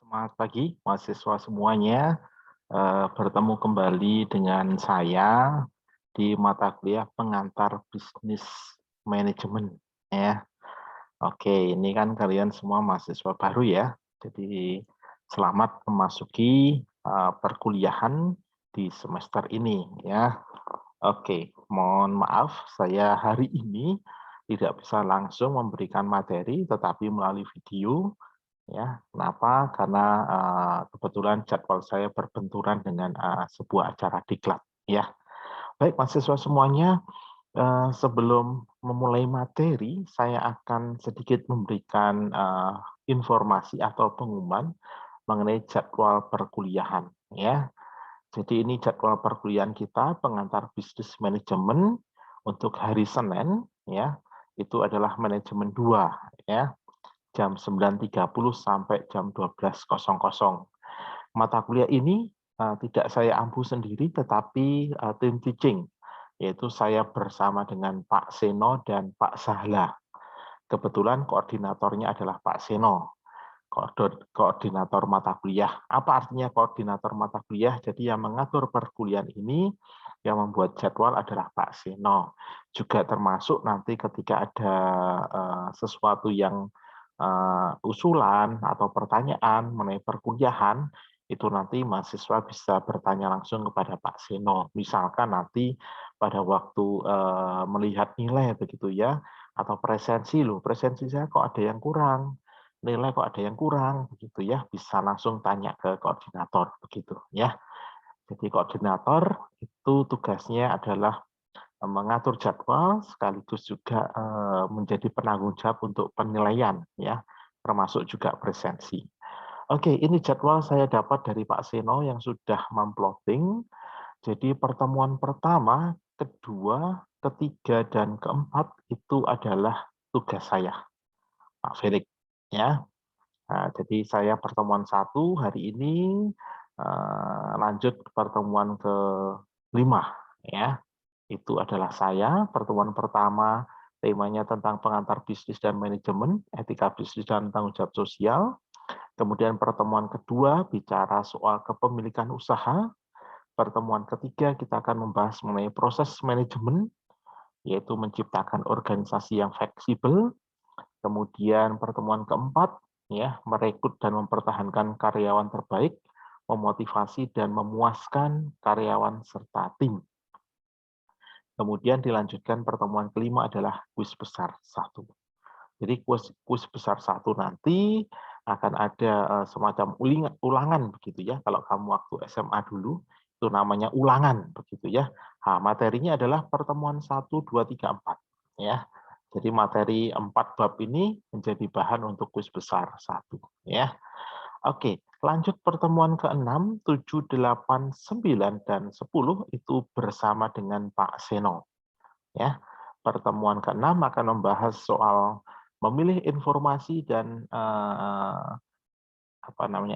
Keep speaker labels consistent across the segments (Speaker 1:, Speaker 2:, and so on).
Speaker 1: Selamat pagi, mahasiswa semuanya. Bertemu kembali dengan saya di mata kuliah pengantar bisnis manajemen. Ya, oke. Ini kan kalian semua mahasiswa baru ya. Jadi selamat memasuki perkuliahan di semester ini ya. Oke, mohon maaf saya hari ini tidak bisa langsung memberikan materi, tetapi melalui video. Ya, kenapa? Karena kebetulan jadwal saya berbenturan dengan sebuah acara diklat. Ya, baik mahasiswa semuanya, sebelum memulai materi, saya akan sedikit memberikan informasi atau pengumuman mengenai jadwal perkuliahan. Ya, jadi ini jadwal perkuliahan kita pengantar bisnis manajemen untuk hari Senin. Ya, itu adalah manajemen 2. Ya, jam 9.30 sampai jam 12.00. Mata kuliah ini tidak saya ampu sendiri, tetapi tim teaching, yaitu saya bersama dengan Pak Seno dan Pak Sahla. Kebetulan koordinatornya adalah Pak Seno, koordinator mata kuliah. Apa artinya koordinator mata kuliah? Jadi yang mengatur perkuliahan ini, yang membuat jadwal adalah Pak Seno. Juga termasuk nanti ketika ada sesuatu yang usulan atau pertanyaan mengenai perkuliahan, itu nanti mahasiswa bisa bertanya langsung kepada Pak Seno. Misalkan nanti pada waktu melihat nilai begitu ya, atau presensi loh, presensi saya kok ada yang kurang, nilai kok ada yang kurang begitu ya, bisa langsung tanya ke koordinator begitu ya. Jadi koordinator itu tugasnya adalah mengatur jadwal sekaligus juga menjadi penanggung jawab untuk penilaian ya, termasuk juga presensi. Oke, ini jadwal saya dapat dari Pak Seno yang sudah memplotting. Jadi pertemuan pertama, kedua, ketiga, dan keempat itu adalah tugas saya, Pak Felix. Ya, nah, jadi saya pertemuan satu hari ini, lanjut ke pertemuan ke-5 ya. Itu adalah saya, pertemuan pertama temanya tentang pengantar bisnis dan manajemen, etika bisnis dan tanggung jawab sosial. Kemudian pertemuan kedua bicara soal kepemilikan usaha. Pertemuan ketiga kita akan membahas mengenai proses manajemen, yaitu menciptakan organisasi yang fleksibel. Kemudian pertemuan keempat, ya, merekrut dan mempertahankan karyawan terbaik, memotivasi dan memuaskan karyawan serta tim. Kemudian dilanjutkan pertemuan kelima adalah kuis besar 1. Jadi kuis besar 1 nanti akan ada semacam ulangan begitu ya. Kalau kamu waktu SMA dulu itu namanya ulangan begitu ya. Nah, materinya adalah pertemuan 1, 2, 3, 4 ya. Jadi materi 4 bab ini menjadi bahan untuk kuis besar 1 ya. Oke, lanjut pertemuan ke-6, 7, 8, 9 dan 10 itu bersama dengan Pak Seno. Ya, pertemuan ke-6 akan membahas soal memilih informasi dan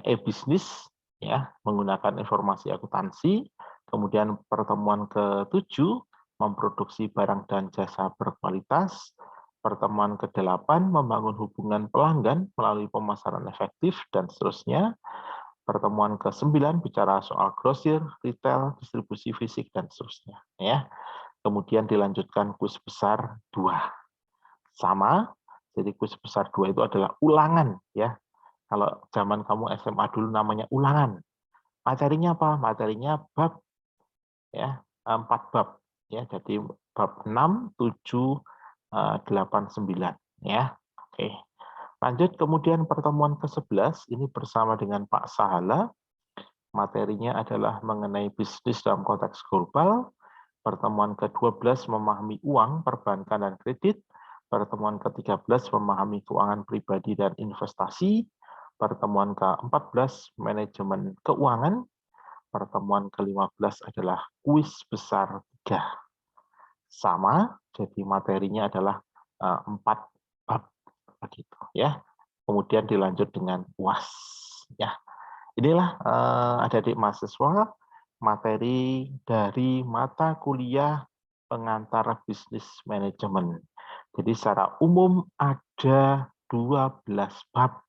Speaker 1: e-bisnis ya, menggunakan informasi akuntansi. Kemudian pertemuan ke-7 memproduksi barang dan jasa berkualitas. Pertemuan ke-8 membangun hubungan pelanggan melalui pemasaran efektif dan seterusnya. Pertemuan ke-9 bicara soal grosir, retail, distribusi fisik dan seterusnya ya. Kemudian dilanjutkan kuis besar 2. Sama, jadi kuis besar 2 itu adalah ulangan ya. Kalau zaman kamu SMA dulu namanya ulangan. Materinya apa? Materinya bab ya, 4 bab ya. Jadi bab 6, 7, 8, 9 ya. Oke. Lanjut kemudian pertemuan ke-11 ini bersama dengan Pak Sahala. Materinya adalah mengenai bisnis dalam konteks global. Pertemuan ke-12 memahami uang, perbankan, dan kredit. Pertemuan ke-13 memahami keuangan pribadi dan investasi. Pertemuan ke-14 manajemen keuangan. Pertemuan ke-15 adalah kuis besar 3. Sama, jadi materinya adalah 4 bab begitu ya. Kemudian dilanjut dengan UAS ya. Inilah adik-adik mahasiswa materi dari mata kuliah pengantar bisnis manajemen. Jadi secara umum ada 12 bab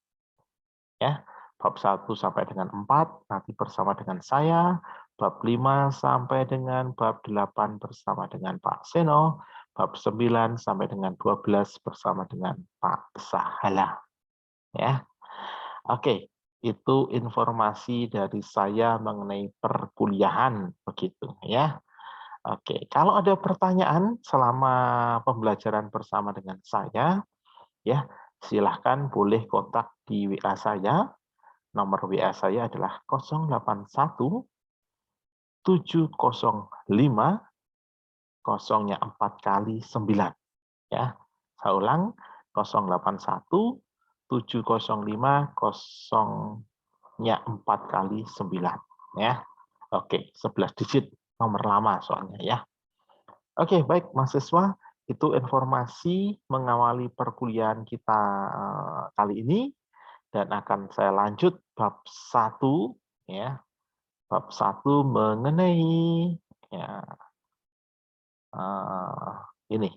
Speaker 1: ya. bab 1 sampai dengan 4 nanti bersama dengan saya, bab 5 sampai dengan bab 8 bersama dengan Pak Seno, bab 9 sampai dengan 12 bersama dengan Pak Sahala. Ya. Oke, itu informasi dari saya mengenai perkuliahan begitu ya. Oke, kalau ada pertanyaan selama pembelajaran bersama dengan saya, ya silahkan boleh kontak di WA saya. Nomor WA saya adalah 081 705 kosongnya 4 kali 9. Ya, saya ulang 081 705 kosongnya 4 kali 9. Ya, oke, 11 digit nomor lama soalnya ya. Oke, baik mahasiswa, itu informasi mengawali perkuliahan kita kali ini dan akan saya lanjut bab 1 ya. Bab 1 mengenai ya ini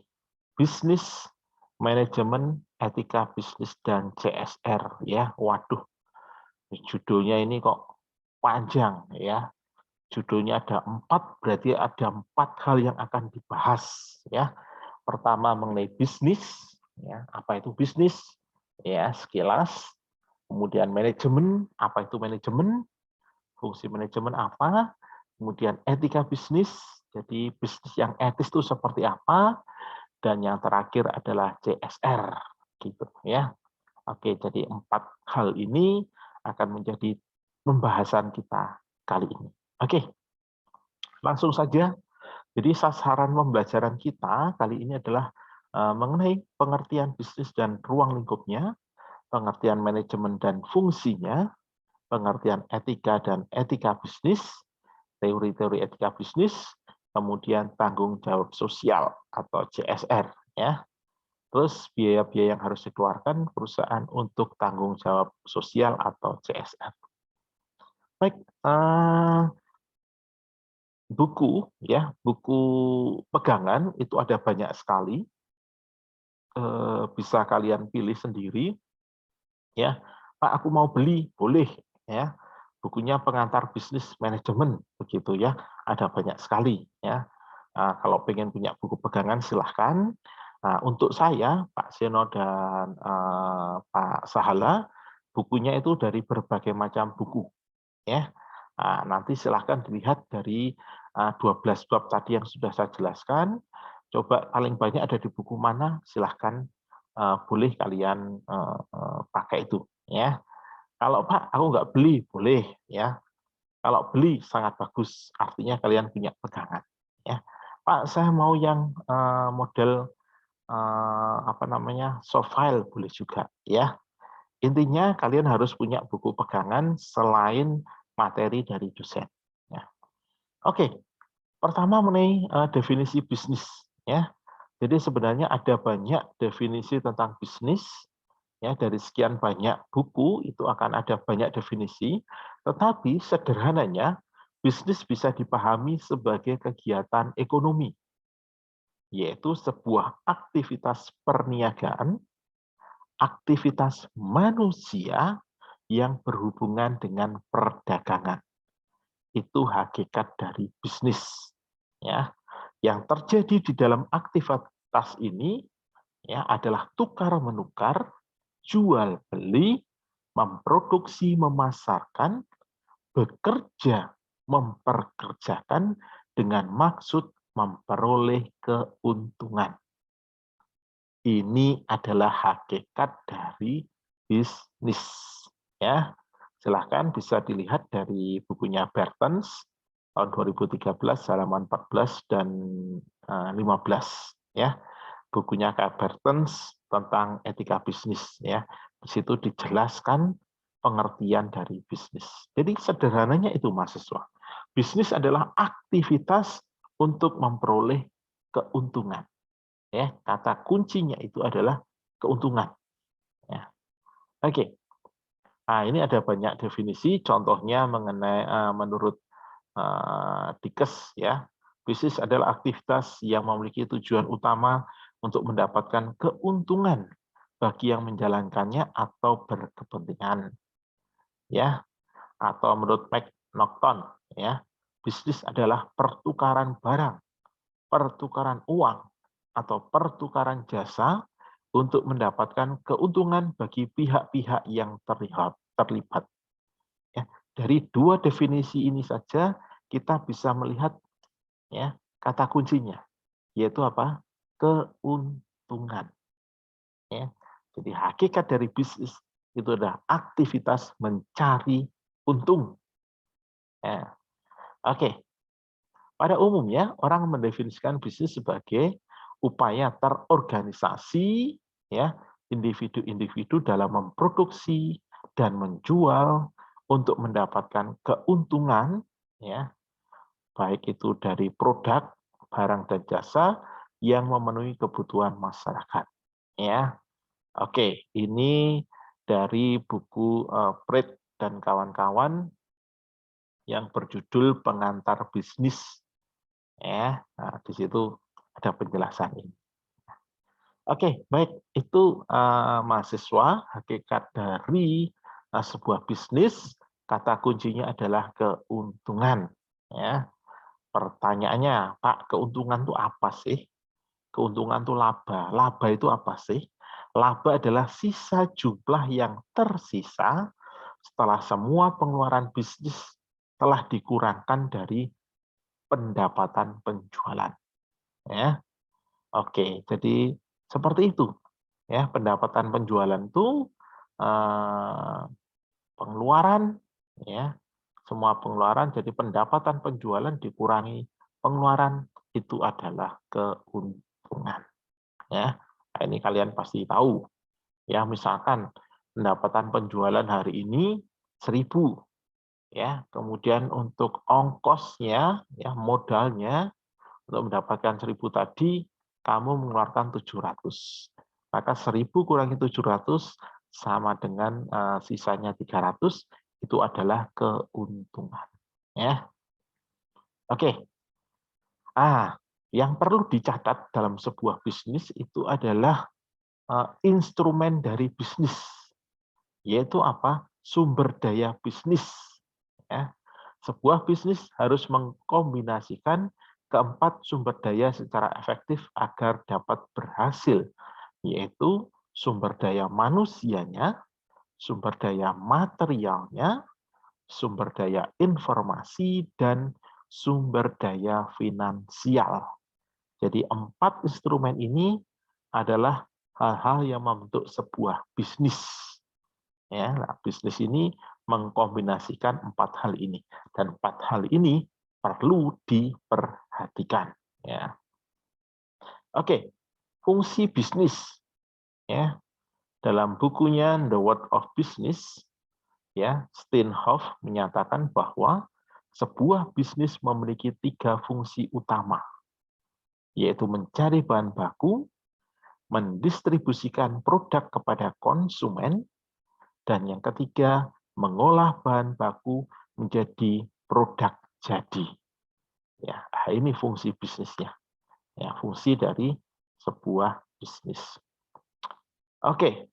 Speaker 1: bisnis manajemen, etika bisnis dan CSR ya. Waduh, judulnya ini kok panjang ya. Judulnya ada 4, berarti ada 4 hal yang akan dibahas ya. Pertama mengenai bisnis, ya, apa itu bisnis? Ya, sekilas. Kemudian manajemen, apa itu manajemen? Fungsi manajemen apa? Kemudian etika bisnis, jadi bisnis yang etis itu seperti apa? Dan yang terakhir adalah CSR, gitu ya. Oke, jadi 4 hal ini akan menjadi pembahasan kita kali ini. Oke, langsung saja. Jadi sasaran pembelajaran kita kali ini adalah mengenai pengertian bisnis dan ruang lingkupnya, pengertian manajemen dan fungsinya, pengertian etika dan etika bisnis, teori-teori etika bisnis, kemudian tanggung jawab sosial atau CSR ya. Terus biaya-biaya yang harus dikeluarkan perusahaan untuk tanggung jawab sosial atau CSR. Baik, buku ya, buku pegangan itu ada banyak sekali. Bisa kalian pilih sendiri ya. Pak, aku mau beli, boleh ya. Bukunya Pengantar Bisnis Manajemen begitu ya. Ada banyak sekali ya. Kalau pengen punya buku pegangan silahkan. Untuk saya, Pak Seno dan Pak Sahala, bukunya itu dari berbagai macam buku ya. Nanti silahkan dilihat dari 12 bab tadi yang sudah saya jelaskan. Coba paling banyak ada di buku mana, silahkan boleh kalian pakai itu ya. Kalau Pak, aku nggak beli, boleh ya. Kalau beli sangat bagus, artinya kalian punya pegangan ya. Pak, saya mau yang model apa namanya soft file, boleh juga ya. Intinya kalian harus punya buku pegangan selain materi dari dosen. Ya. Oke, pertama mengenai definisi bisnis ya. Jadi sebenarnya ada banyak definisi tentang bisnis ya, dari sekian banyak buku itu akan ada banyak definisi, tetapi sederhananya bisnis bisa dipahami sebagai kegiatan ekonomi, yaitu sebuah aktivitas perniagaan, aktivitas manusia yang berhubungan dengan perdagangan. Itu hakikat dari bisnis ya. Yang terjadi di dalam aktivitas ini ya adalah tukar menukar, jual beli, memproduksi, memasarkan, bekerja, memperkerjakan dengan maksud memperoleh keuntungan. Ini adalah hakikat dari bisnis ya. Silahkan bisa dilihat dari bukunya Bertens tahun 2013 halaman 14 dan 15 ya. Bukunya Kak Bertens tentang etika bisnis ya. Di situ dijelaskan pengertian dari bisnis. Jadi sederhananya itu mahasiswa. Bisnis adalah aktivitas untuk memperoleh keuntungan. Ya, kata kuncinya itu adalah keuntungan. Ya. Oke. Nah, ini ada banyak definisi, contohnya mengenai menurut Dickes ya. Bisnis adalah aktivitas yang memiliki tujuan utama untuk mendapatkan keuntungan bagi yang menjalankannya atau berkepentingan. ya, atau menurut McNaughton, ya, bisnis adalah pertukaran barang, pertukaran uang, atau pertukaran jasa untuk mendapatkan keuntungan bagi pihak-pihak yang terlibat. Ya, dari dua definisi ini saja kita bisa melihat, ya, kata kuncinya, yaitu apa? Keuntungan. Ya. Jadi hakikat dari bisnis itu adalah aktivitas mencari untung. Ya. Oke, pada umumnya orang mendefinisikan bisnis sebagai upaya terorganisasi, ya, individu-individu dalam memproduksi dan menjual untuk mendapatkan keuntungan, ya, baik itu dari produk, barang dan jasa yang memenuhi kebutuhan masyarakat. Ya, oke, ini dari buku Pret dan kawan-kawan yang berjudul Pengantar Bisnis. Ya, nah, di situ ada penjelasan ini. Oke, baik, itu mahasiswa hakikat dari sebuah bisnis, kata kuncinya adalah keuntungan. Ya, pertanyaannya, Pak, keuntungan itu apa sih? Keuntungan itu laba. Laba itu apa sih? Laba adalah sisa jumlah yang tersisa setelah semua pengeluaran bisnis telah dikurangkan dari pendapatan penjualan. Ya, oke. Jadi seperti itu. Ya, pendapatan penjualan itu pengeluaran, ya, semua pengeluaran. Jadi pendapatan penjualan dikurangi pengeluaran itu adalah keuntungan. Ya, nah, ini kalian pasti tahu. Ya, misalkan pendapatan penjualan hari ini 1.000, ya, kemudian untuk ongkosnya, ya, modalnya untuk mendapatkan 1.000 tadi kamu mengeluarkan 700. Maka 1.000 kurangi 700 sama dengan sisanya 300, itu adalah keuntungan. Ya, oke. Yang perlu dicatat dalam sebuah bisnis itu adalah instrumen dari bisnis, yaitu apa? Sumber daya bisnis. Ya. Sebuah bisnis harus mengkombinasikan keempat sumber daya secara efektif agar dapat berhasil, yaitu sumber daya manusianya, sumber daya materialnya, sumber daya informasi, dan sumber daya finansial. Jadi 4 instrumen ini adalah hal-hal yang membentuk sebuah bisnis. Ya, nah, bisnis ini mengkombinasikan 4 hal ini, dan 4 hal ini perlu diperhatikan. Ya. Oke, fungsi bisnis. Ya, dalam bukunya The World of Business, ya, Steinhoff menyatakan bahwa sebuah bisnis memiliki 3 fungsi utama, yaitu mencari bahan baku, mendistribusikan produk kepada konsumen, dan yang ketiga, mengolah bahan baku menjadi produk jadi. Ya, ini fungsi bisnisnya. Ya, fungsi dari sebuah bisnis. Oke.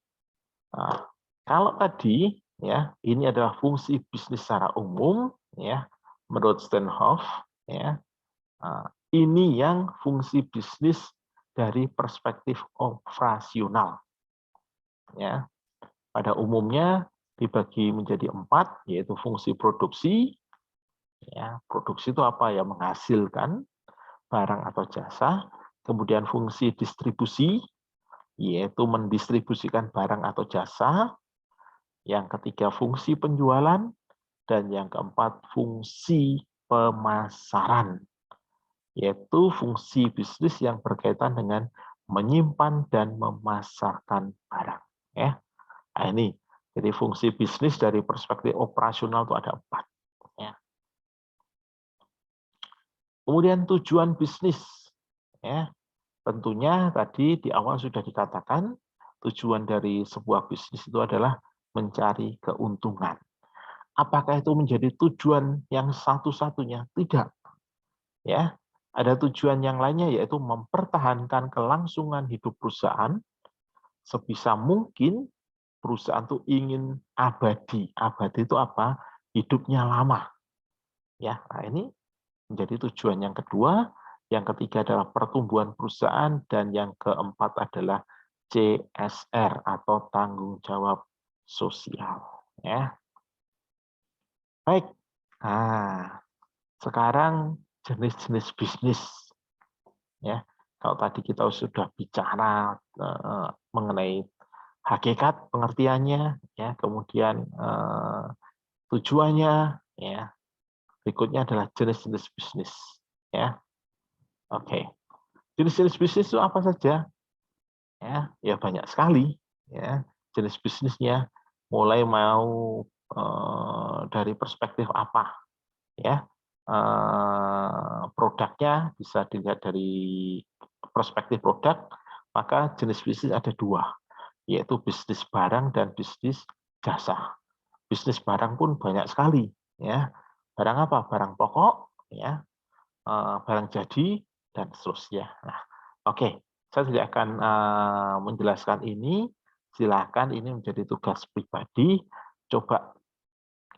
Speaker 1: Nah, kalau tadi, ya, ini adalah fungsi bisnis secara umum, ya, menurut Steinhoff, ya. Ini yang fungsi bisnis dari perspektif operasional. Ya, pada umumnya dibagi menjadi 4, yaitu fungsi produksi. Ya, produksi itu apa? Ya, menghasilkan barang atau jasa. Kemudian fungsi distribusi, yaitu mendistribusikan barang atau jasa. Yang ketiga fungsi penjualan, dan yang keempat fungsi pemasaran, yaitu fungsi bisnis yang berkaitan dengan menyimpan dan memasarkan barang. Ya, nah, ini jadi fungsi bisnis dari perspektif operasional itu ada 4. Ya. Kemudian tujuan bisnis. Ya, tentunya tadi di awal sudah dikatakan tujuan dari sebuah bisnis itu adalah mencari keuntungan. Apakah itu menjadi tujuan yang satu-satunya? Tidak. Ya, ada tujuan yang lainnya, yaitu mempertahankan kelangsungan hidup perusahaan sebisa mungkin perusahaan tuh ingin abadi. Abadi itu apa? Hidupnya lama. Ya, nah ini menjadi tujuan yang kedua. Yang ketiga adalah pertumbuhan perusahaan dan yang keempat adalah CSR atau tanggung jawab sosial. Ya, baik. Nah, sekarang jenis-jenis bisnis. Ya, kalau tadi kita sudah bicara mengenai hakikat pengertiannya, ya, kemudian tujuannya, ya. Berikutnya adalah jenis-jenis bisnis, ya. Oke. Jenis-jenis bisnis itu apa saja? Ya banyak sekali, ya. Jenis bisnisnya mulai mau dari perspektif apa, ya. Produknya bisa dilihat dari perspektif produk, maka jenis bisnis ada dua, yaitu bisnis barang dan bisnis jasa. Bisnis barang pun banyak sekali, ya. Barang apa? Barang pokok, ya, barang jadi, dan seterusnya. Nah, oke, saya tidak akan menjelaskan ini. Silakan, ini menjadi tugas pribadi. Coba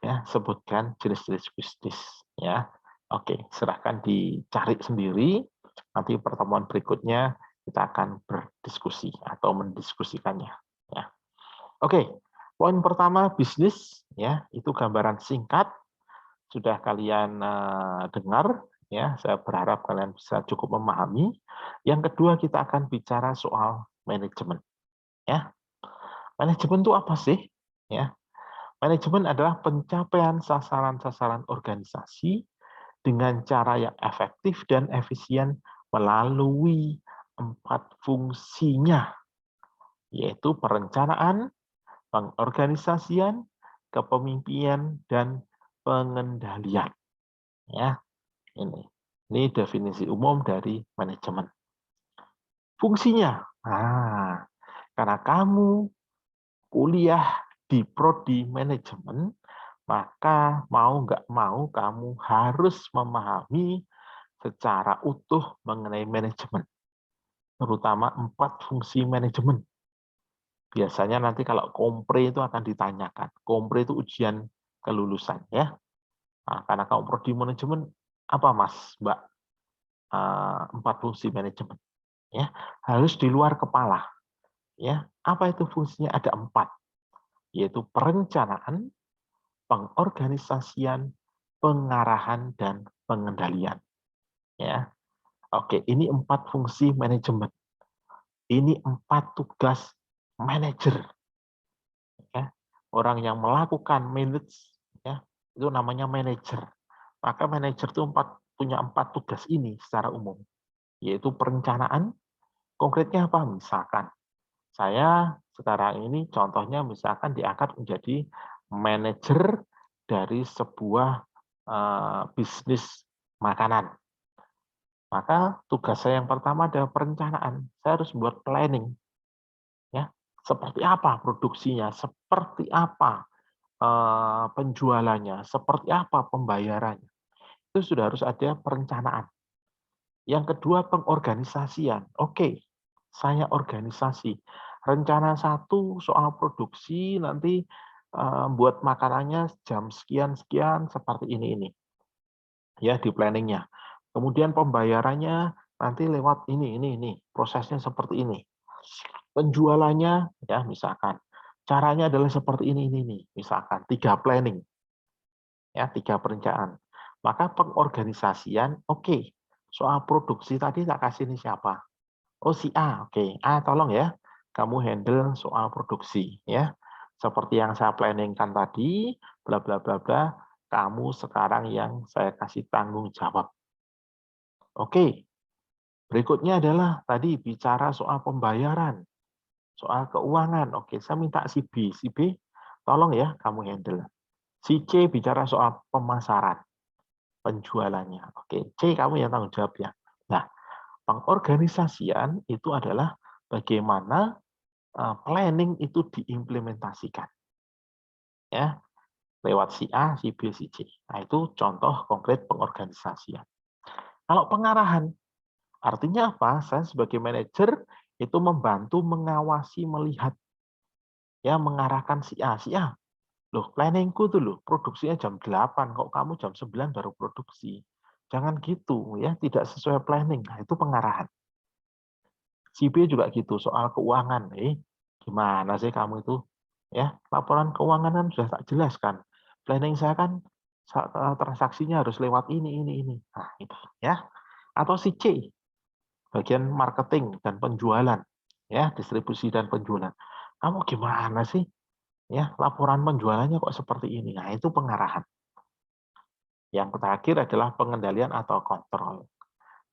Speaker 1: ya sebutkan jenis-jenis bisnis, ya. Oke, silahkan dicari sendiri. Nanti pertemuan berikutnya kita akan berdiskusi atau mendiskusikannya, ya. Oke, poin pertama bisnis, ya, itu gambaran singkat sudah kalian dengar, ya. Saya berharap kalian bisa cukup memahami. Yang kedua kita akan bicara soal manajemen, ya. Manajemen itu apa sih? Ya, manajemen adalah pencapaian sasaran-sasaran organisasi dengan cara yang efektif dan efisien melalui 4 fungsinya, yaitu perencanaan, pengorganisasian, kepemimpinan, dan pengendalian. Ya, ini definisi umum dari manajemen. Fungsinya, karena kamu kuliah di prodi manajemen, maka mau nggak mau kamu harus memahami secara utuh mengenai manajemen, terutama 4 fungsi manajemen. Biasanya nanti kalau kompre itu akan ditanyakan. Kompre itu ujian kelulusan, ya. Nah, karena kamu prodi manajemen, apa Mas, Mbak? 4 fungsi manajemen, ya. Harus di luar kepala, ya. Apa itu fungsinya? Ada 4, yaitu perencanaan, pengorganisasian, pengarahan, dan pengendalian. Ya, oke, ini 4 fungsi manajemen. Ini 4 tugas manajer. Ya, orang yang melakukan manage, ya, itu namanya manajer. Maka manajer itu punya 4 tugas ini secara umum, yaitu perencanaan. Konkretnya apa? Misalkan saya sekarang ini contohnya misalkan diangkat menjadi manajer dari sebuah bisnis makanan. Maka tugas saya yang pertama adalah perencanaan. Saya harus membuat planning. Ya, seperti apa produksinya, seperti apa penjualannya, seperti apa pembayarannya. Itu sudah harus ada perencanaan. Yang kedua, pengorganisasian. Oke, saya organisasi. Rencana 1 soal produksi, nanti buat makanannya jam sekian-sekian, seperti ini. Ya, di planningnya. Kemudian pembayarannya nanti lewat ini. Prosesnya seperti ini. Penjualannya, ya misalkan. Caranya adalah seperti ini. Misalkan, 3 planning. Ya, 3 perencanaan. Maka pengorganisasian, oke. Soal produksi tadi tak kasih ini siapa? Oh, si A. Oke, A tolong ya. Kamu handle soal produksi, ya. Seperti yang saya planningkan tadi, bla bla bla bla. Kamu sekarang yang saya kasih tanggung jawab. Oke. Berikutnya adalah tadi bicara soal pembayaran, soal keuangan. Oke, saya minta si B. Si B, tolong ya kamu handle. Si C bicara soal pemasaran, penjualannya. Oke, C kamu yang tanggung jawab ya. Nah, pengorganisasian itu adalah bagaimana planning itu diimplementasikan. Ya, lewat si A, si B, si C. Nah, itu contoh konkret pengorganisasian. Kalau pengarahan, artinya apa? Saya sebagai manajer itu membantu mengawasi, melihat, ya mengarahkan si A. Si A, loh planningku tuh loh, produksinya jam 8, kok kamu jam 9 baru produksi. Jangan gitu ya, tidak sesuai planning. Nah, itu pengarahan. Si B juga gitu, soal keuangan. Gimana sih kamu itu? Ya, laporan keuangan kan sudah tak jelaskan. Planning saya kan transaksinya harus lewat ini. Nah, itu ya. Atau si C, bagian marketing dan penjualan, ya, distribusi dan penjualan. Kamu gimana sih? Ya, laporan penjualannya kok seperti ini. Nah, itu pengarahan. Yang terakhir adalah pengendalian atau kontrol.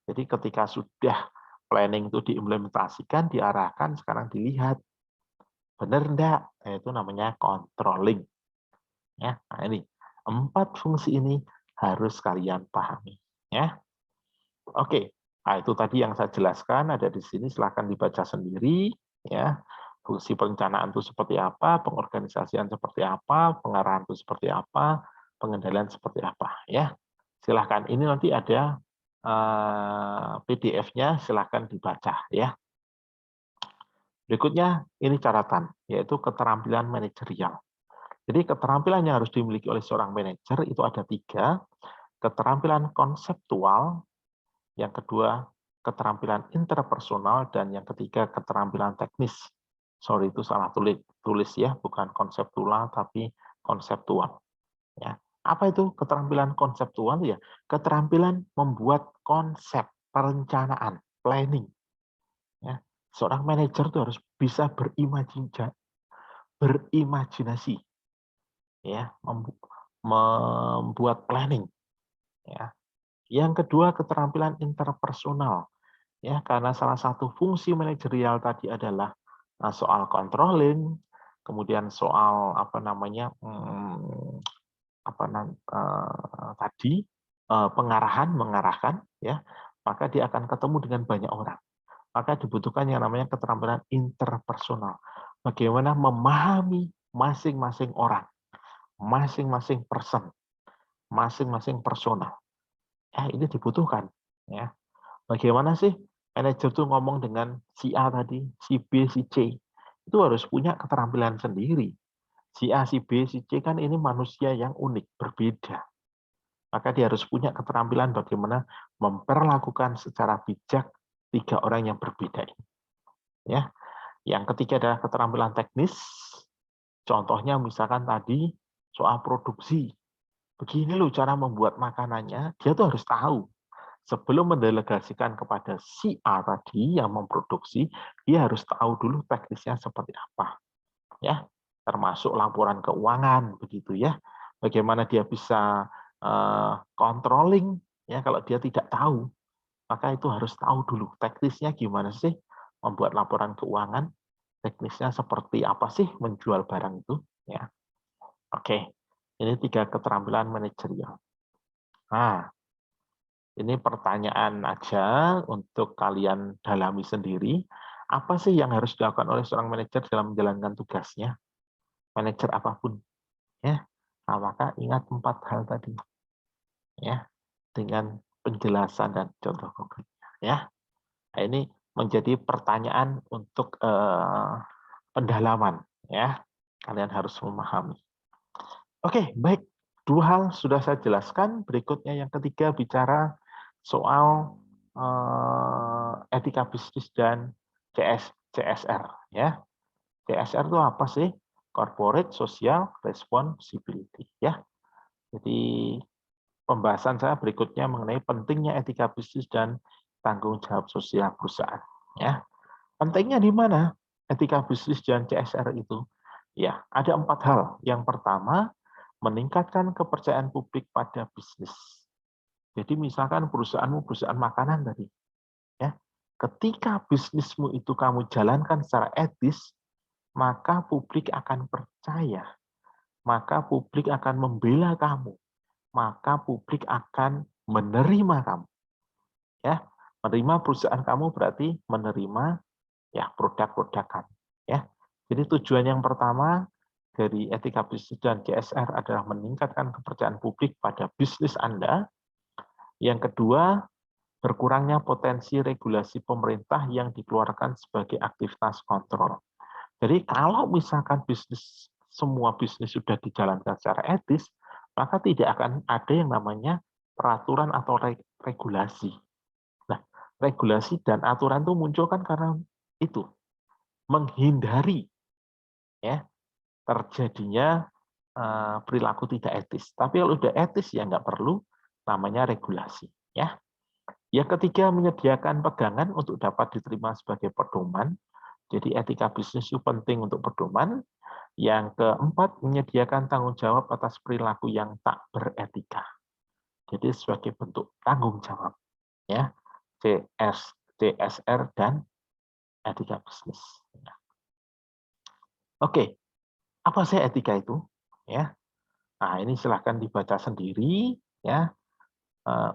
Speaker 1: Jadi ketika sudah planning itu diimplementasikan, diarahkan, sekarang dilihat benar enggak? Nah, itu namanya controlling. Ya, nah ini 4 fungsi ini harus kalian pahami. Ya, oke. Nah, itu tadi yang saya jelaskan ada di sini. Silahkan dibaca sendiri. Ya, fungsi perencanaan itu seperti apa, pengorganisasian seperti apa, pengarahan itu seperti apa, pengendalian seperti apa. Ya, silahkan. Ini nanti ada PDF-nya. Silahkan dibaca. Ya. Berikutnya ini catatan, yaitu keterampilan manajerial. Jadi keterampilan yang harus dimiliki oleh seorang manajer itu ada 3, keterampilan konseptual, yang kedua keterampilan interpersonal, dan yang ketiga keterampilan teknis. Sorry, itu salah tulis ya, bukan konseptual tapi konseptual. Ya. Apa itu keterampilan konseptual? Ya, keterampilan membuat konsep, perencanaan, planning. Ya. Seorang manajer itu harus bisa berimajinasi, ya, membuat planning. Ya. Yang kedua keterampilan interpersonal, ya, karena salah satu fungsi manajerial tadi adalah soal controlling, kemudian soal apa namanya tadi pengarahan, mengarahkan, ya, maka dia akan ketemu dengan banyak orang. Maka dibutuhkan yang namanya keterampilan interpersonal. Bagaimana memahami masing-masing orang, masing-masing person, masing-masing personal. Ya, ini dibutuhkan. Ya. Bagaimana sih manajer tuh ngomong dengan si A tadi, si B, si C. Itu harus punya keterampilan sendiri. Si A, si B, si C kan ini manusia yang unik, berbeda. Maka dia harus punya keterampilan bagaimana memperlakukan secara bijak 3 orang yang berbeda ini. Ya. Yang ketiga adalah keterampilan teknis. Contohnya misalkan tadi soal produksi. Begini loh cara membuat makanannya, dia tuh harus tahu. Sebelum mendelegasikan kepada si A tadi yang memproduksi, dia harus tahu dulu teknisnya seperti apa. Ya, termasuk laporan keuangan begitu ya. Bagaimana dia bisa controlling ya kalau dia tidak tahu, maka itu harus tahu dulu teknisnya gimana sih membuat laporan keuangan, teknisnya seperti apa sih menjual barang itu ya. Oke. Ini 3 keterampilan manajerial. Nah, ini pertanyaan aja untuk kalian dalami sendiri. Apa sih yang harus dilakukan oleh seorang manajer dalam menjalankan tugasnya? Manajer apapun, ya. Nah, maka ingat 4 hal tadi, ya, dengan penjelasan dan contoh konkretnya, ya. Nah, ini menjadi pertanyaan untuk pendalaman, ya. Kalian harus memahami. Oke, baik. 2 hal sudah saya jelaskan. Berikutnya yang ketiga bicara soal etika bisnis dan CSR. Ya, CSR itu apa sih? Corporate Social Responsibility. Ya, jadi pembahasan saya berikutnya mengenai pentingnya etika bisnis dan tanggung jawab sosial perusahaan. Ya, pentingnya di mana etika bisnis dan CSR itu? Ya, ada 4 hal. Yang pertama, meningkatkan kepercayaan publik pada bisnis. Jadi misalkan perusahaanmu perusahaan makanan tadi, ya, ketika bisnismu itu kamu jalankan secara etis, maka publik akan percaya, maka publik akan membela kamu, maka publik akan menerima kamu. Ya, menerima perusahaan kamu berarti menerima ya produk-produk kamu. Ya, jadi tujuan yang pertama dari etika bisnis dan CSR adalah meningkatkan kepercayaan publik pada bisnis Anda. Yang kedua, berkurangnya potensi regulasi pemerintah yang dikeluarkan sebagai aktivitas kontrol. Jadi kalau misalkan semua bisnis sudah dijalankan secara etis, maka tidak akan ada yang namanya peraturan atau regulasi. Nah, regulasi dan aturan itu muncul kan karena itu menghindari ya terjadinya perilaku tidak etis. Tapi kalau udah etis ya nggak perlu namanya regulasi. Ya. Yang ketiga, menyediakan pegangan untuk dapat diterima sebagai pedoman. Jadi etika bisnis itu penting untuk pedoman. Yang keempat, menyediakan tanggung jawab atas perilaku yang tak beretika. Jadi sebagai bentuk tanggung jawab, ya, CSR dan etika bisnis. Oke, apa sih etika itu? Ya, nah ini silahkan dibaca sendiri, ya.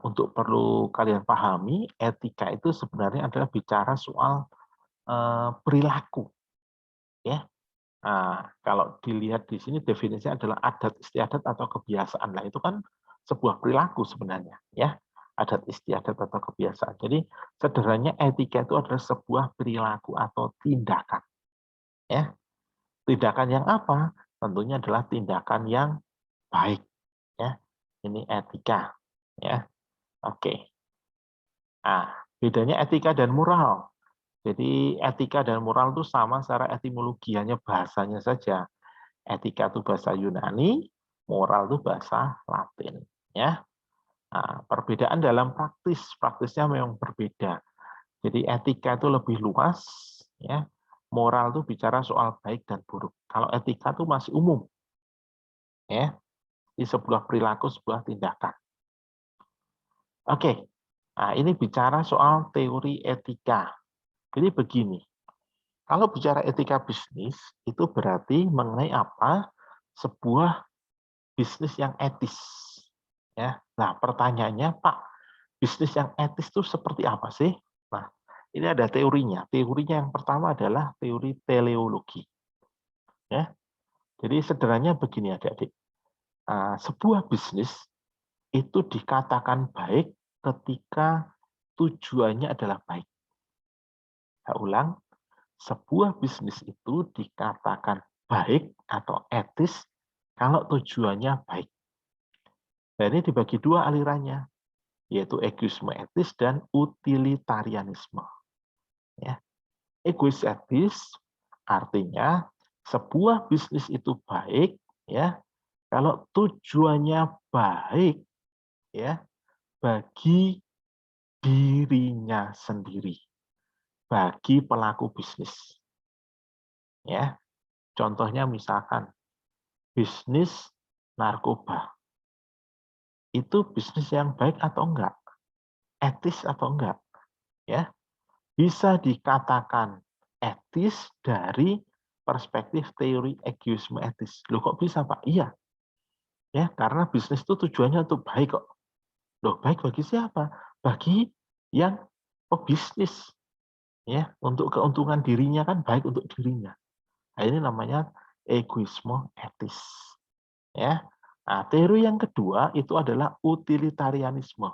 Speaker 1: Untuk perlu kalian pahami, etika itu sebenarnya adalah bicara soal perilaku, ya. Nah, kalau dilihat di sini definisinya adalah adat istiadat atau kebiasaan. Lah itu kan sebuah perilaku sebenarnya, ya. Adat istiadat atau kebiasaan. Jadi sederhananya etika itu adalah sebuah perilaku atau tindakan, ya. Tindakan yang apa? Tentunya adalah tindakan yang baik, ya. Ini etika, ya. Oke. Nah, bedanya etika dan moral. Jadi etika dan moral itu sama secara etimologianya, bahasanya saja. Etika itu bahasa Yunani, moral itu bahasa Latin. Ya, nah, perbedaan dalam praktisnya memang berbeda. Jadi etika itu lebih luas, ya. Moral itu bicara soal baik dan buruk. Kalau etika itu masih umum, ya, di sebuah perilaku, sebuah tindakan. Oke, nah ini bicara soal teori etika. Jadi begini, kalau bicara etika bisnis, itu berarti mengenai apa? Sebuah bisnis yang etis. Ya. Nah, pertanyaannya, Pak, bisnis yang etis itu seperti apa sih? Nah, ini ada teorinya. Teorinya yang pertama adalah teori teleologi. Ya. Jadi sederhananya begini adik-adik. Sebuah bisnis itu dikatakan baik ketika tujuannya adalah baik. Saya ulang, sebuah bisnis itu dikatakan baik atau etis kalau tujuannya baik. Dan ini dibagi dua alirannya, yaitu egoisme etis dan utilitarianisme. Ya. Egois etis artinya sebuah bisnis itu baik, ya, kalau tujuannya baik, ya, bagi dirinya sendiri, bagi pelaku bisnis. Ya, contohnya misalkan bisnis narkoba. Itu bisnis yang baik atau enggak? Etis atau enggak? Ya, bisa dikatakan etis dari perspektif teori egoisme etis. Loh kok bisa, Pak? Iya. Ya, karena bisnis itu tujuannya untuk baik kok. Loh, baik bagi siapa? Bagi yang pebisnis. Ya, untuk keuntungan dirinya kan baik untuk dirinya. Nah, ini namanya egoisme etis. Ya. Nah, teori yang kedua itu adalah utilitarianisme.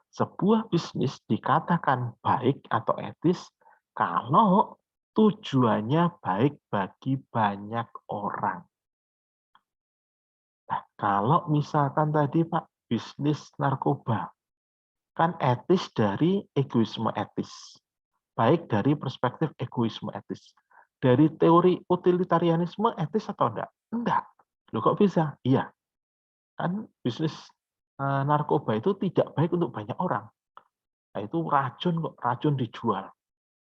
Speaker 1: Sebuah bisnis dikatakan baik atau etis kalau tujuannya baik bagi banyak orang. Nah, kalau misalkan tadi Pak, bisnis narkoba, kan etis dari egoisme etis. Baik dari perspektif egoisme etis. Dari teori utilitarianisme etis atau enggak? Enggak. Loh kok bisa? Iya. Kan bisnis narkoba itu tidak baik untuk banyak orang. Nah, itu racun kok, racun dijual.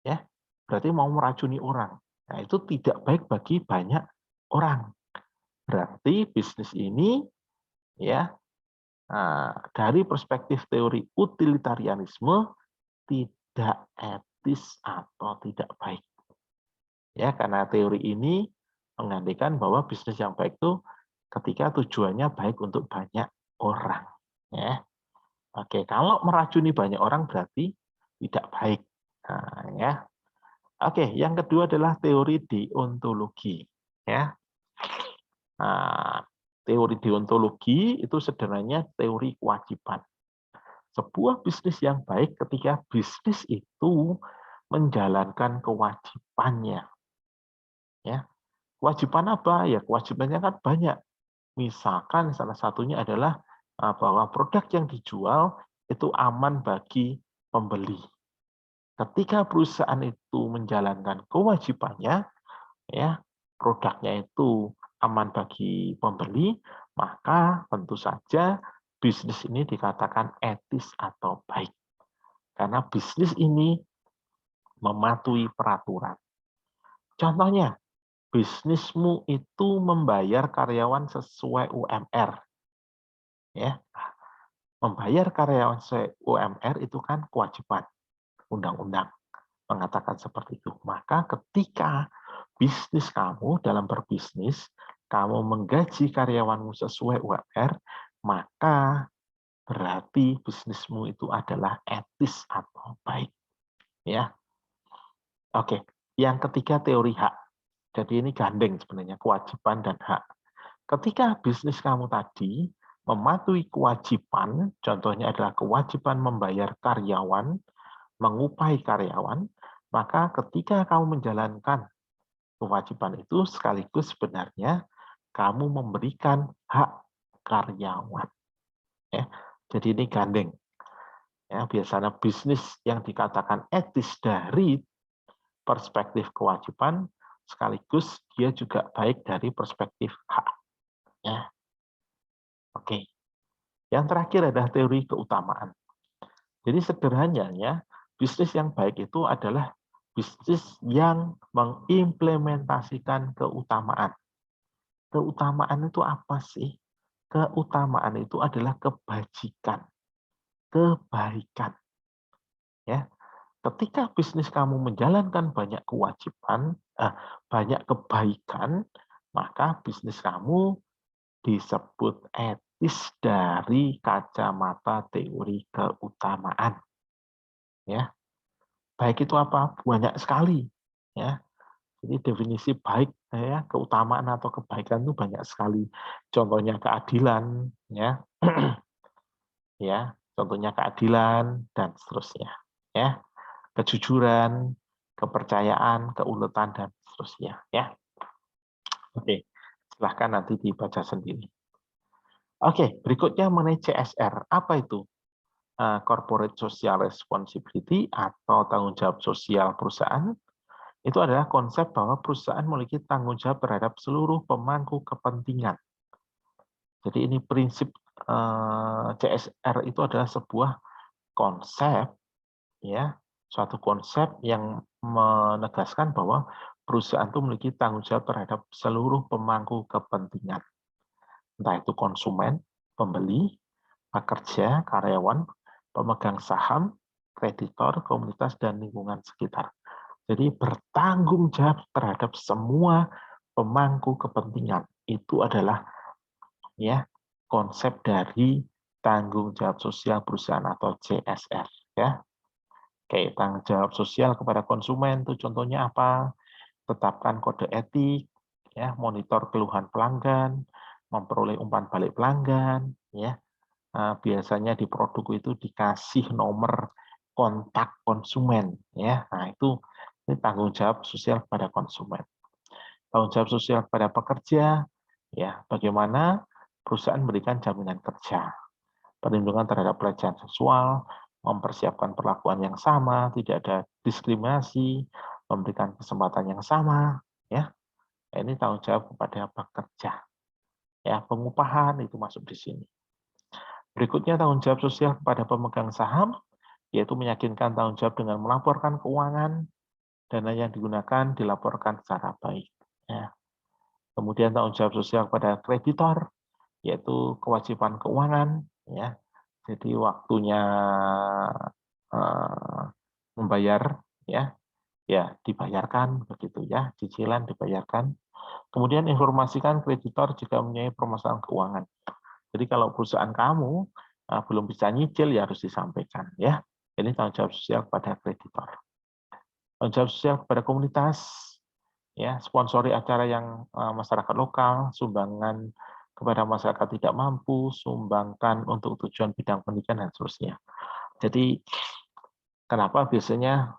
Speaker 1: Ya, berarti mau meracuni orang. Nah, itu tidak baik bagi banyak orang. Berarti bisnis ini ya dari perspektif teori utilitarianisme tidak etis atau tidak baik. Ya, karena teori ini mengandaikan bahwa bisnis yang baik itu ketika tujuannya baik untuk banyak orang. Ya. Oke, kalau meracuni banyak orang berarti tidak baik. Nah, ya. Oke, yang kedua adalah teori deontologi. Ya. Nah, teori deontologi itu sederhananya teori kewajiban. Sebuah bisnis yang baik ketika bisnis itu menjalankan kewajibannya. Ya, kewajiban apa? Ya kewajibannya kan banyak. Misalkan salah satunya adalah bahwa produk yang dijual itu aman bagi pembeli. Ketika perusahaan itu menjalankan kewajibannya, ya produknya itu aman bagi pembeli, maka tentu saja bisnis ini dikatakan etis atau baik. Karena bisnis ini mematuhi peraturan. Contohnya, bisnismu itu membayar karyawan sesuai UMR. Ya, membayar karyawan sesuai UMR itu kan kewajiban. Undang-undang mengatakan seperti itu. Maka ketika bisnis kamu dalam berbisnis, kamu menggaji karyawanmu sesuai UMR, maka berarti bisnismu itu adalah etis atau baik. Ya, oke. Yang ketiga teori hak. Jadi ini gandeng sebenarnya kewajiban dan hak. Ketika bisnis kamu tadi mematuhi kewajiban, contohnya adalah kewajiban membayar karyawan, mengupahi karyawan, maka ketika kamu menjalankan kewajiban itu sekaligus sebenarnya kamu memberikan hak karyawan. Ya, jadi ini gandeng. Ya, biasanya bisnis yang dikatakan etis dari perspektif kewajiban sekaligus dia juga baik dari perspektif hak. Ya, oke. Yang terakhir adalah teori keutamaan. Jadi sederhananya bisnis yang baik itu adalah bisnis yang mengimplementasikan keutamaan. Keutamaan itu apa sih? Keutamaan itu adalah kebajikan, kebaikan. Ya, ketika bisnis kamu menjalankan banyak kewajiban, banyak kebaikan, maka bisnis kamu disebut etis dari kacamata teori keutamaan. Ya, baik itu apa? Banyak sekali. Ya, jadi definisi baik ya, keutamaan atau kebaikan itu banyak sekali. Contohnya keadilan, ya, ya, contohnya keadilan dan seterusnya. Ya, kejujuran, kepercayaan, keuletan dan seterusnya. Ya, oke. Silahkan nanti dibaca sendiri. Oke, berikutnya mengenai CSR. Apa itu? Corporate Social Responsibility atau tanggung jawab sosial perusahaan. Itu adalah konsep bahwa perusahaan memiliki tanggung jawab terhadap seluruh pemangku kepentingan. Jadi ini prinsip CSR itu adalah sebuah konsep, ya, suatu konsep yang menegaskan bahwa perusahaan itu memiliki tanggung jawab terhadap seluruh pemangku kepentingan, entah itu konsumen, pembeli, pekerja, karyawan, pemegang saham, kreditor, komunitas, dan lingkungan sekitar. Jadi bertanggung jawab terhadap semua pemangku kepentingan. Itu adalah ya konsep dari tanggung jawab sosial perusahaan atau CSR. Ya, kayak tanggung jawab sosial kepada konsumen itu contohnya apa? Tetapkan kode etik, ya, monitor keluhan pelanggan, memperoleh umpan balik pelanggan, ya. Biasanya di produk itu dikasih nomor kontak konsumen, ya. Nah, itu ini tanggung jawab sosial pada konsumen. Tanggung jawab sosial pada pekerja, ya, bagaimana perusahaan memberikan jaminan kerja, perlindungan terhadap pelecehan seksual, mempersiapkan perlakuan yang sama, tidak ada diskriminasi, memberikan kesempatan yang sama, ya. Ini tanggung jawab kepada pekerja. Ya, pengupahan itu masuk di sini. Berikutnya tanggung jawab sosial kepada pemegang saham, yaitu meyakinkan tanggung jawab dengan melaporkan keuangan, dana yang digunakan dilaporkan secara baik. Ya. Kemudian tanggung jawab sosial kepada kreditor, yaitu kewajiban keuangan. Ya. Jadi waktunya membayar, ya, ya dibayarkan begitu ya, cicilan dibayarkan. Kemudian informasikan kreditor jika mempunyai permasalahan keuangan. Jadi kalau perusahaan kamu belum bisa nyicil ya harus disampaikan ya. Ini tanggung jawab sosial kepada kreditor. Tanggung jawab sosial kepada komunitas, ya, sponsori acara yang masyarakat lokal, sumbangan kepada masyarakat tidak mampu, sumbangkan untuk tujuan bidang pendidikan dan seterusnya. Jadi Kenapa biasanya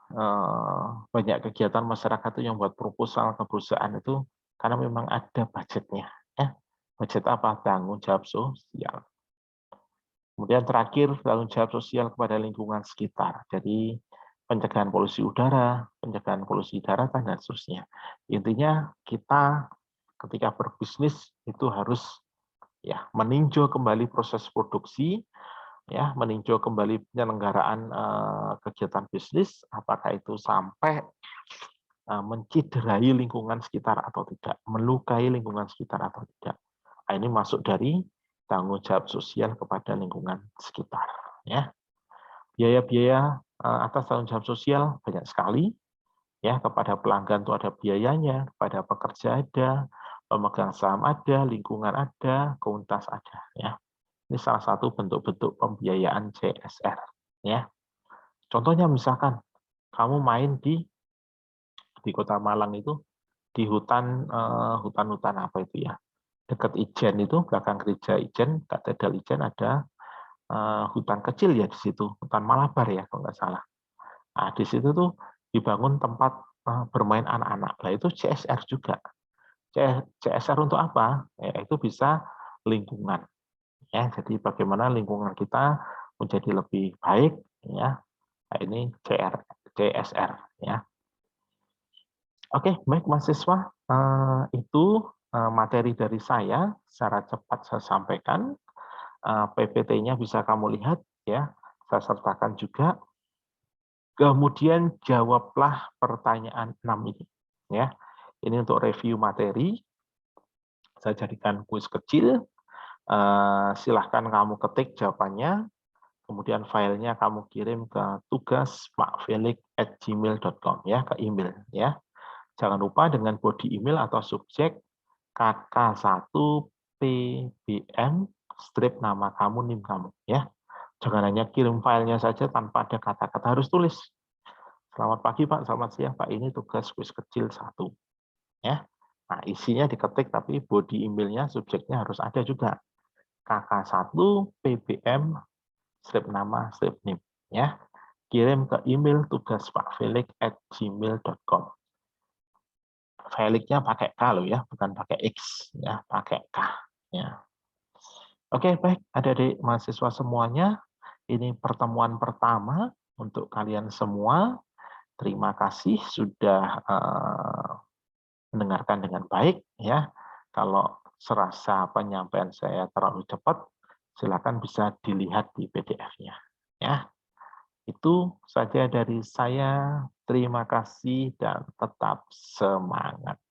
Speaker 1: banyak kegiatan masyarakat itu yang buat proposal ke perusahaan itu karena memang ada budgetnya. Ya. Budget apa? Tanggung jawab sosial. Kemudian terakhir, tanggung jawab sosial kepada lingkungan sekitar. Jadi pencegahan polusi udara, pencegahan polusi daratan, dan seterusnya. Intinya kita ketika berbisnis itu harus ya meninjau kembali proses produksi, ya meninjau kembali penyelenggaraan kegiatan bisnis, apakah itu sampai menciderai lingkungan sekitar atau tidak, melukai lingkungan sekitar atau tidak. Nah, ini masuk dari tanggung jawab sosial kepada lingkungan sekitar. Ya, biaya-biaya atas tanggung jawab sosial banyak sekali. Ya, kepada pelanggan itu ada biayanya, kepada pekerja ada, pemegang saham ada, lingkungan ada, komunitas ada. Ya, ini salah satu bentuk-bentuk pembiayaan CSR. Ya, contohnya misalkan kamu main di Kota Malang itu di hutan apa itu ya, dekat Ijen itu, belakang gereja Ijen, Katedral Ijen ada hutan kecil ya di situ, hutan Malabar ya kalau nggak salah. Nah, di situ tuh dibangun tempat bermain anak-anak. Nah, itu CSR juga. CSR untuk apa? Ya, itu bisa lingkungan. Ya, jadi bagaimana lingkungan kita menjadi lebih baik ya. Nah, ini CSR ya. Oke, baik mahasiswa, itu materi dari saya secara cepat saya sampaikan. PPT-nya bisa kamu lihat ya, saya sertakan juga. Kemudian jawablah pertanyaan 6 ini ya. Ini untuk review materi. Saya jadikan kuis kecil. Silahkan kamu ketik jawabannya. Kemudian filenya kamu kirim ke tugas.pakfelix@gmail.com ya, ke email ya. Jangan lupa dengan body email atau subjek KK1 PBM strip nama kamu, NIM kamu ya. Jangan hanya kirim filenya saja tanpa ada kata-kata, harus tulis. Selamat pagi Pak, selamat siang Pak, ini tugas kuis kecil 1 ya. Nah, isinya diketik tapi body emailnya subjeknya harus ada juga. KK1 PBM strip nama strip NIM ya. Kirim ke email tugas.pakfelix@gmail.com. Felix-nya pakai K loh ya, bukan pakai X ya, pakai K ya. Oke, baik adik-adik mahasiswa semuanya, ini pertemuan pertama untuk kalian semua. Terima kasih sudah mendengarkan dengan baik ya. Kalau serasa penyampaian saya terlalu cepat, silakan bisa dilihat di PDF-nya ya. Itu saja dari saya. Terima kasih dan tetap semangat.